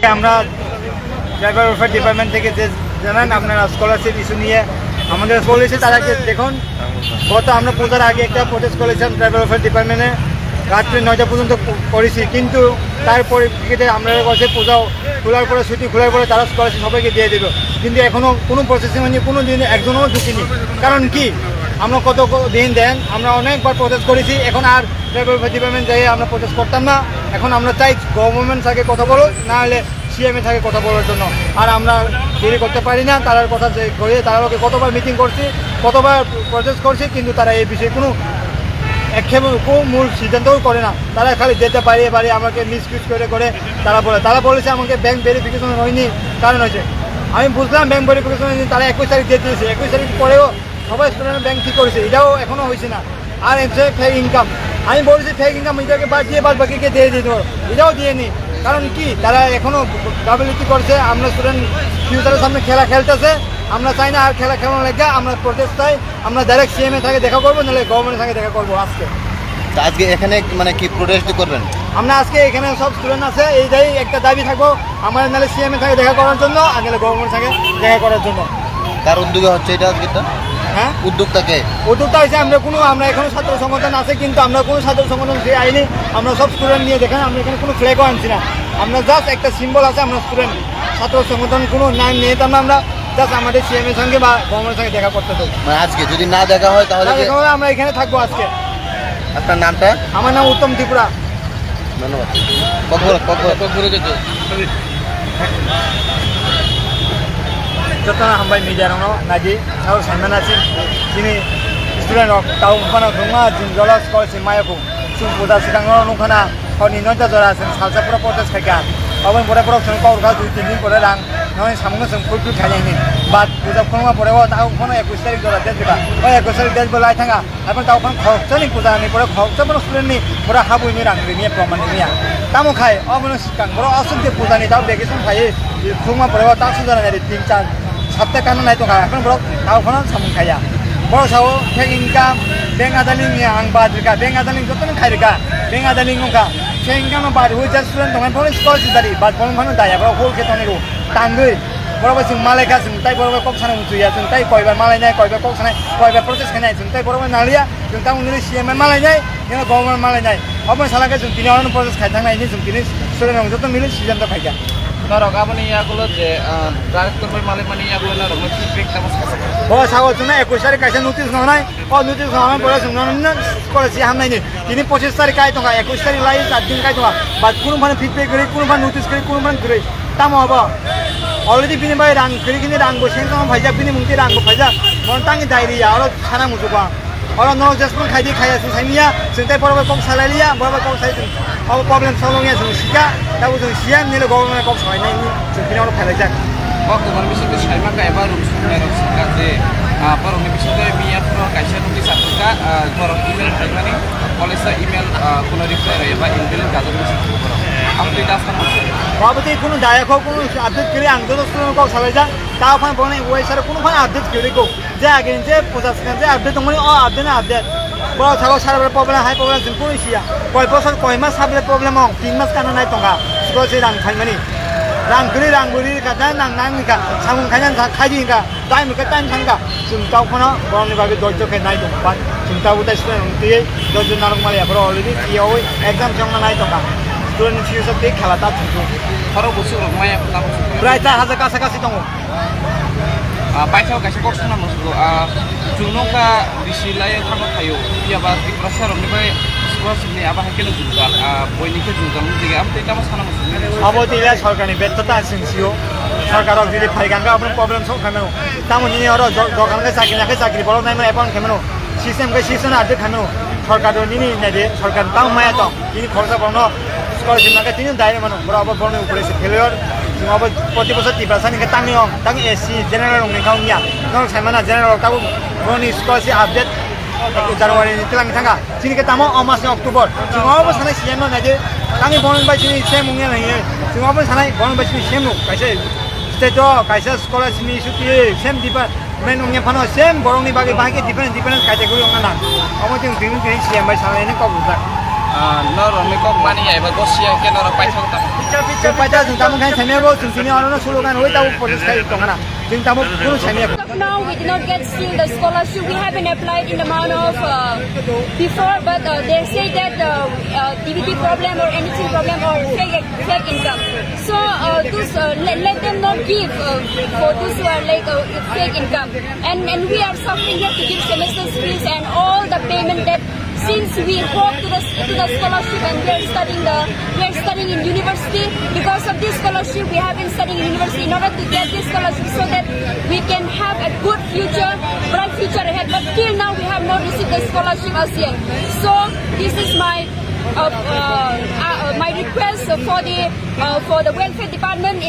আমরা driver welfare department থেকে যে জানান আপনারা স্কলারশিপ ইস্যু নিয়ে আমাদের বলেছে তারাকে দেখুন গত আমরা পূজার আগে একটা প্রোটেস্ট করেছিলাম ড্রাইভার ওয়েলফেয়ার ডিপার্টমেন্টে রাত্রি 9টা পর্যন্ত করেছি, কিন্তু তার পরিপ্রেক্ষিতে আমরা কাছে পূজাও খোলার পরে ছুটি খোলার পরে তারা স্কলারশিপ সবাইকে দিয়ে দেবে, কিন্তু এখনও কোনো প্রসেসিং হয়নি, কোনো দিন একজনও ঢুকিনি। কারণ কি আমরা কত দিন দেন আমরা অনেকবার প্রোটেস্ট করেছি, এখন আর ড্রাইভার ওয়েলফেয়ার ডিপার্টমেন্ট যাই আমরা প্রোটেস্ট করতাম না। এখন আমরা চাই গভর্নমেন্ট থাকে কথা বলো, না হলে সিএমএ থাকে কথা বলার জন্য। আর আমরা দেরি করতে পারি না, তারার কথা যে করে তারা কতবার মিটিং করছি, কতবার প্রটেস্ট করছি, কিন্তু তারা এই বিষয়ে কোনো একক্ষেপে কোনো মূল সিদ্ধান্তও করে না। তারা খালি যেতে পারি এবারে আমাকে মিসইউজ করে তারা বলেছে আমাকে ব্যাংক ভেরিফিকেশন হয়নি, কারণ হয়েছে আমি বুঝলাম ব্যাংক ভেরিফিকেশন হয়নি, তারা 21 তারিখ ডেট দিয়েছে, 21 তারিখ পরেও সবাই স্টুডেন্ট ব্যাংক ঠিক করেছে, এটাও এখনও হয়েছে না। আর এমসে ফেক ইনকাম আমি বলেছি ফেক ইনকাম এটাকে বাদ বাকিকে দিয়ে দিতে হবে, এটাও দিয়ে নি। কারণ কি তারা এখনও গাফিলতি করছে, আমরা স্টুডেন্ট ফিউচারের সামনে খেলা খেলতেছে, আমরা চাই না আর খেলা খেলানো লেগে আমরা প্রোটেস্ট চাই, আমরা ডাইরেক্ট সিএমএ থাকে দেখা করবো, নাহলে গভর্নমেন্টের সঙ্গে দেখা করবো। আজকে এখানে মানে কি প্রোটেস্ট করবেন? আমরা আজকে এখানে সব স্টুডেন্ট আছে, এইটাই একটা দাবি থাকবো আমরা, নাহলে সিএমএ থাকে দেখা করার জন্য, আর নাহলে গভর্নমেন্টের সঙ্গে দেখা করার জন্য। কার উদ্যোগে হচ্ছে এটা আজকে? হ্যাঁ, উদ্যোগটা হয়েছে আমরা এখনো ছাত্র সংগঠন আছে, কিন্তু আমরা কোনো ছাত্র সংগঠন যে আইনি আমরা সব স্টুডেন্ট নিয়ে দেখেন, আমরা এখানে কোনো ফ্ল্যাগও আনছি না, আমরা জাস্ট একটা সিম্বল আছে, আমরা স্টুডেন্ট ছাত্র সংগঠন কোনো নাম নিয়েতাম না, আমরা জাস্ট আমাদের সিএমএর সঙ্গে বা গভর্নমেন্টের সঙ্গে দেখা করতে চাই। মানে আজকে যদি না দেখা হয় তাহলে আমরা এখানে থাকবো আজকে। আপনার নামটা? আমার নাম উত্তম ত্রিপুরা। ধন্যবাদ। যতনা হামবাই মিডিয়ানো নাজি সাউ সাইমান আছেন যিনি স্টুডেন্ট অফ টাউ ফানা দুমা জিন জলা স্কলারশিপ মায়াকু সুং পুজা সিকাঙ্গ নুখানা হনি নয়টা জরা আছেন সালসাপুরা প্রটেস্ট খাইকা অবন পরে পরে সঙ্গে পাউরখা 2-3 দিন পরে রাং নয় সামনে সঙ্গে ফুল খাইনি বাদ পূজা খোলা পরে তাও কোনো 21 তারিখ জরা দেশ দিবা ওই 21 তারিখ দেশ বলাই থাকা এখন তাও কোন খরচনি পূজা নি পরে খরচা পরে স্টুডেন্ট নি পরে হাবুইনি রাং নি প্রমাণ নিয়া তামো খাই অবন সিকাঙ্গ বড় অসুবিধে পূজা নি তাও বেগেশন খাই খোলা পরে তাও সুজরা নি 3-4 সপ্তাহ কারণ নাই তো এখন বড় তাও কোনো সামুন খাইয়া বড় সাও ফেক ইনকাম ব্যাংক আদালিং আং বাদিকা ব্যাংক আদালিং যতন খাইরিকা ব্যাংক আদালিং নকা ফেক ইনকাম বাদ হুই জাস্ট স্টুডেন্ট দমান পরে স্কলারশিপ দারি বাদ বন ভানো দায়া বড় হোল কে তনিরো টাঙ্গই বড় বসিং মালাইকা जों তাই বড় কক সানা মুতুয়া जों তাই কয়বার মালাই নাই কয়বার কক সানা কয়বার প্রটেস্ট খানাই जों তাই বড় নালিয়া जों তা উনি সিএমএ মালাই নাই এনে গভর্নমেন্ট মালাই নাই অবন সালাকে जों তিনি অন প্রটেস্ট খাই থাকনাইনি जों তিনি স্টুডেন্ট যত মিলে সিদ্ধান্ত খাইয়া Narok apa nih ya kalau je director bermalam nih ya kalau narok mesti pick sama sekali. Oh, sahaja cuma 21 tarik kaisa notice nonai, oh notice nonai boleh cuma nonai sekolah sih ham nai. Ini 25 tarik kaya tuh kan, 21 tarik lain 4 दिन kaya tuh kan. Bad kuno mana feedback kiri, kuno mana notice kiri, kuno mana kiri. Tamu apa? Already bini bayar rang kiri kini rang go, sehingga kamu fajar bini mungkin rang go fajar. Montangin diary ya, orang sana musuh bang. Orang no just pun kaya di kaya sih saya niya, sentai pura kok salah liya, pura kok saya tuh. Apa problem solongnya tuh sih tahu tuh siang nih lo government kok saya ini, jadi orang kaya aja. Oh, kemarin bisa tuh saya mah kayak baru merek sekali. Apa orang bisa tuh biar pro kaisa nulis satu kak, orang email kayak mana? Oleh saya email kuno reply ya pak, email gak ada nulis satu orang. Apa itu dasar masuk? Wabati kuno daya kok kuno update kiri angdo tuh kuno kok salah aja. Tahu kan pokoknya gue sekarang kuno kan update kiri kok. Jadi agensi pusat sekarang update tuh oh update na update. Bro, saya sahabat problem, high problem jemput isi ya. Koi posan koi mas sahabat problem ong, 3 mas karena naik tongga. Sekolah sih rang kain mana? Rang buri kata nang nika, samun kain kaji nika, time ke time sangka. Suntau kono, bro ni bagi dojo kain naik tongga. Suntau udah student unti, dojo narok malah bro already CEO exam jangan naik tongga. Student future dek kalah tak tentu. Kalau busuk rumahnya pertama busuk. Berita hasil kasih tonggo. Paisau kasih kok sana masuk. Juno ka disilai kamu kayu. Iya berarti prasar ini baik. Sekolah sini apa hakilu juga. Boy nikah juga mungkin. Apa kita mas sana masuk. Apa tidak सरकार ने बेहतर तासिंसियो सरकार और jadi फाइगंगा अपने problem so खामेनो तामु नि और दोकान के चाकरी बरो नाइ एपन खामेनो सिस्टम के सिस्टम आदि खामेनो सरकार नि ने दे सरकार ताउ माया त ini खर्च बनो स्कॉलरशिप ना के तीन दायरे मानो बराबर बनो ऊपर से फेलियर जों अब प्रति बছর 3% के तांग एससी जनरल नि खाउनिया नों साइमाना जनरल ताउ बनि scholarship update Januari ini telah kita sini kita mau emasnya Oktober. Cuma apa sana siapa aja? Kami bonen baca ini saya mungkin lagi. Cuma apa sana bonen baca ini siapa? Kaisa state kaisa sekolah sini suti siapa di mana? Menungnya pano siapa? Borong ni bagi kategori orang mana? Kamu tengok siapa sana ini kau bukan. nor mikok mani ya ba gosia ke nor paisa ta Picture pada jeng tamu kan saya mau jeng sini orang orang sulukan, oi tahu proses kayak itu mana, jeng tamu pun saya mau. As of now, we did not get still the scholarship. We haven't applied in the amount of before, but they say that DVT problem or anything problem or fake income. So let them not give for those who are like fake income. And we are suffering here to give semester fees and all the payment that. Since we hope to the scholarship and we are studying in university, because of this scholarship we have been studying in university in order to get this scholarship so that we can have a good future, bright future ahead. But till now we have not received the scholarship as yet. So this is my request for the welfare department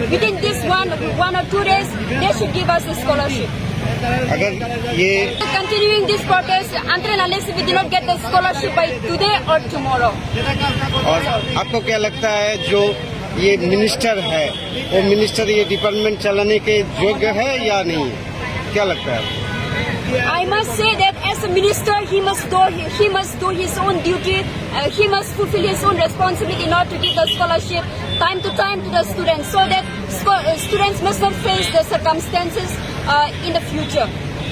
within this one or 2 days they should give us a scholarship. अगर ये Continuing this protest until and unless we do not get the scholarship by today or tomorrow. और आपको क्या लगता है जो ये minister है वो मिनिस्टर ये डिपार्टमेंट चलाने के योग्य है या नहीं, क्या लगता है आपको? I must say that as a minister, he must do his own duty. He must fulfill his own responsibility in order to give the scholarship time to time to the students, so that students must not face the circumstances in the future.